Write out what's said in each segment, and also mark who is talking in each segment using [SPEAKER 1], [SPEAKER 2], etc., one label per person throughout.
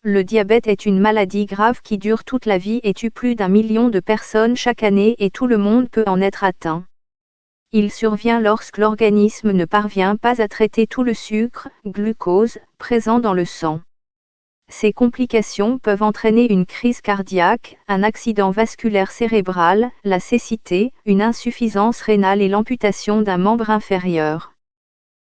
[SPEAKER 1] Le diabète est une maladie grave qui dure toute la vie et tue plus d'1 million de personnes chaque année et tout le monde peut en être atteint. Il survient lorsque l'organisme ne parvient pas à traiter tout le sucre, glucose, présent dans le sang. Ces complications peuvent entraîner une crise cardiaque, un accident vasculaire cérébral, la cécité, une insuffisance rénale et l'amputation d'un membre inférieur.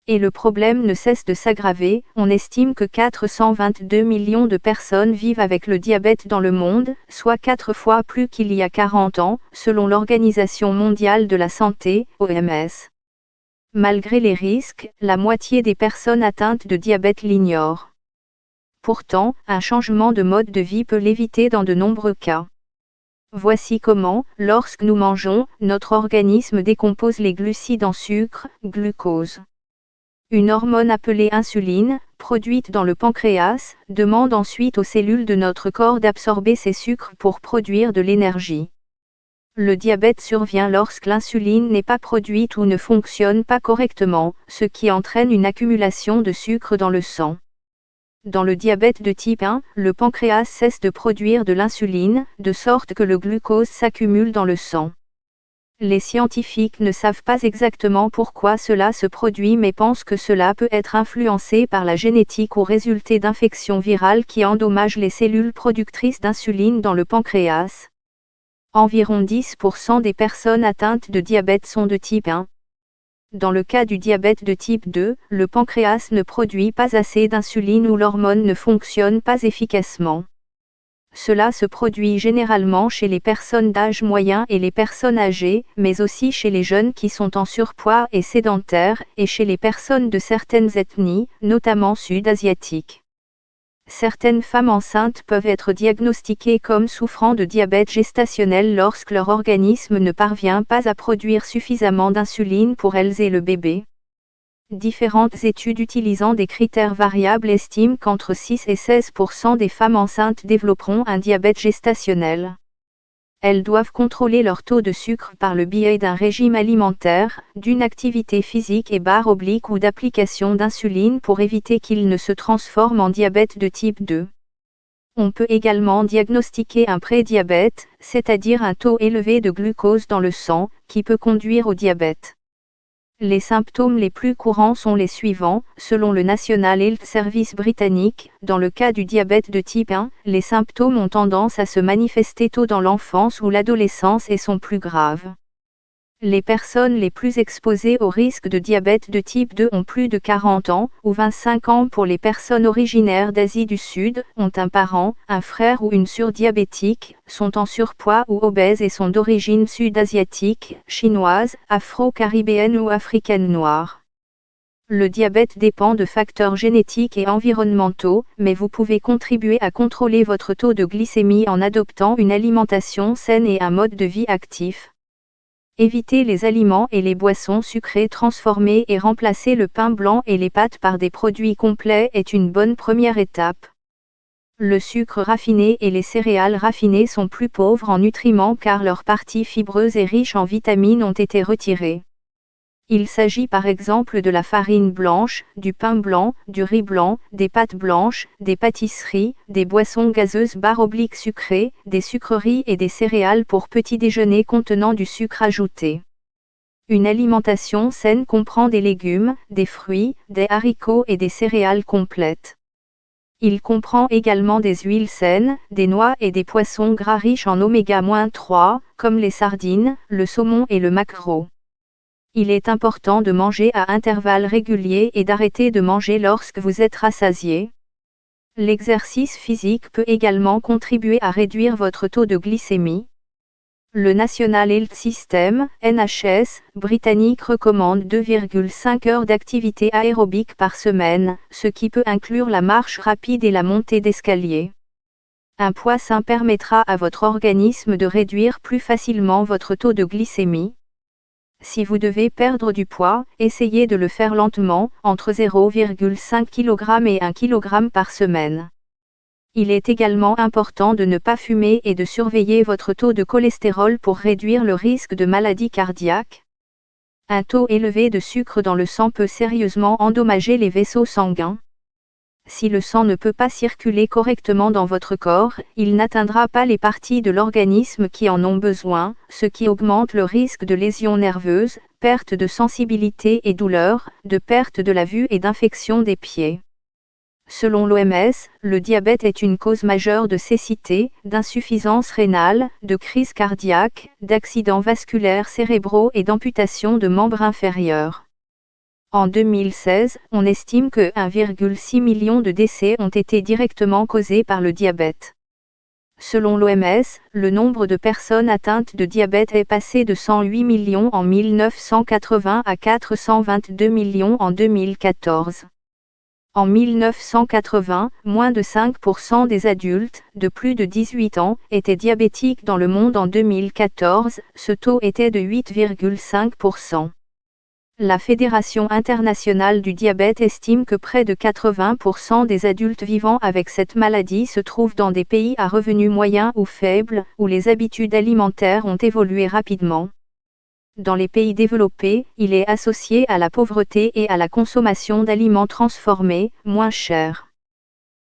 [SPEAKER 1] Et le problème ne cesse de s'aggraver, on estime que 422 millions de personnes vivent avec le diabète dans le monde, soit 4 fois plus qu'il y a 40 ans, selon l'Organisation mondiale de la santé, OMS. Malgré les risques, la moitié des personnes atteintes de diabète l'ignorent. Pourtant, un changement de mode de vie peut l'éviter dans de nombreux cas. Voici comment, lorsque nous mangeons, notre organisme décompose les glucides en sucre, glucose. Une hormone appelée insuline, produite dans le pancréas, demande ensuite aux cellules de notre corps d'absorber ces sucres pour produire de l'énergie. Le diabète survient lorsque l'insuline n'est pas produite ou ne fonctionne pas correctement, ce qui entraîne une accumulation de sucre dans le sang. Dans le diabète de type 1, le pancréas cesse de produire de l'insuline, de sorte que le glucose s'accumule dans le sang. Les scientifiques ne savent pas exactement pourquoi cela se produit mais pensent que cela peut être influencé par la génétique ou résulter d'infections virales qui endommagent les cellules productrices d'insuline dans le pancréas. Environ 10% des personnes atteintes de diabète sont de type 1. Dans le cas du diabète de type 2, le pancréas ne produit pas assez d'insuline ou l'hormone ne fonctionne pas efficacement. Cela se produit généralement chez les personnes d'âge moyen et les personnes âgées, mais aussi chez les jeunes qui sont en surpoids et sédentaires, et chez les personnes de certaines ethnies, notamment sud-asiatiques. Certaines femmes enceintes peuvent être diagnostiquées comme souffrant de diabète gestationnel lorsque leur organisme ne parvient pas à produire suffisamment d'insuline pour elles et le bébé. Différentes études utilisant des critères variables estiment qu'entre 6 et 16% des femmes enceintes développeront un diabète gestationnel. Elles doivent contrôler leur taux de sucre par le biais d'un régime alimentaire, d'une activité physique et barre oblique ou d'application d'insuline pour éviter qu'il ne se transforme en diabète de type 2. On peut également diagnostiquer un prédiabète, c'est-à-dire un taux élevé de glucose dans le sang, qui peut conduire au diabète. Les symptômes les plus courants sont les suivants, selon le National Health Service britannique. Dans le cas du diabète de type 1, les symptômes ont tendance à se manifester tôt dans l'enfance ou l'adolescence et sont plus graves. Les personnes les plus exposées au risque de diabète de type 2 ont plus de 40 ans, ou 25 ans pour les personnes originaires d'Asie du Sud, ont un parent, un frère ou une sœur diabétique, sont en surpoids ou obèses et sont d'origine sud-asiatique, chinoise, afro-caribéenne ou africaine noire. Le diabète dépend de facteurs génétiques et environnementaux, mais vous pouvez contribuer à contrôler votre taux de glycémie en adoptant une alimentation saine et un mode de vie actif. Évitez les aliments et les boissons sucrées transformées et remplacer le pain blanc et les pâtes par des produits complets est une bonne première étape. Le sucre raffiné et les céréales raffinées sont plus pauvres en nutriments car leurs parties fibreuses et riches en vitamines ont été retirées. Il s'agit par exemple de la farine blanche, du pain blanc, du riz blanc, des pâtes blanches, des pâtisseries, des boissons gazeuses sucrées, des sucreries et des céréales pour petit déjeuner contenant du sucre ajouté. Une alimentation saine comprend des légumes, des fruits, des haricots et des céréales complètes. Il comprend également des huiles saines, des noix et des poissons gras riches en oméga-3, comme les sardines, le saumon et le maquereau. Il est important de manger à intervalles réguliers et d'arrêter de manger lorsque vous êtes rassasié. L'exercice physique peut également contribuer à réduire votre taux de glycémie. Le National Health System, NHS, britannique recommande 2,5 heures d'activité aérobique par semaine, ce qui peut inclure la marche rapide et la montée d'escalier. Un poids sain permettra à votre organisme de réduire plus facilement votre taux de glycémie. Si vous devez perdre du poids, essayez de le faire lentement, entre 0,5 kg et 1 kg par semaine. Il est également important de ne pas fumer et de surveiller votre taux de cholestérol pour réduire le risque de maladie cardiaque. Un taux élevé de sucre dans le sang peut sérieusement endommager les vaisseaux sanguins. si le sang ne peut pas circuler correctement dans votre corps, il n'atteindra pas les parties de l'organisme qui en ont besoin, ce qui augmente le risque de lésions nerveuses, perte de sensibilité et douleur, de perte de la vue et d'infection des pieds. Selon l'OMS, le diabète est une cause majeure de cécité, d'insuffisance rénale, de crise cardiaque, d'accidents vasculaires cérébraux et d'amputation de membres inférieurs. En 2016, on estime que 1,6 million de décès ont été directement causés par le diabète. Selon l'OMS, le nombre de personnes atteintes de diabète est passé de 108 millions en 1980 à 422 millions en 2014. En 1980, moins de 5% des adultes, de plus de 18 ans, étaient diabétiques dans le monde. En 2014, ce taux était de 8,5%. La Fédération internationale du diabète estime que près de 80% des adultes vivant avec cette maladie se trouvent dans des pays à revenus moyens ou faibles, où les habitudes alimentaires ont évolué rapidement. Dans les pays développés, il est associé à la pauvreté et à la consommation d'aliments transformés, moins chers.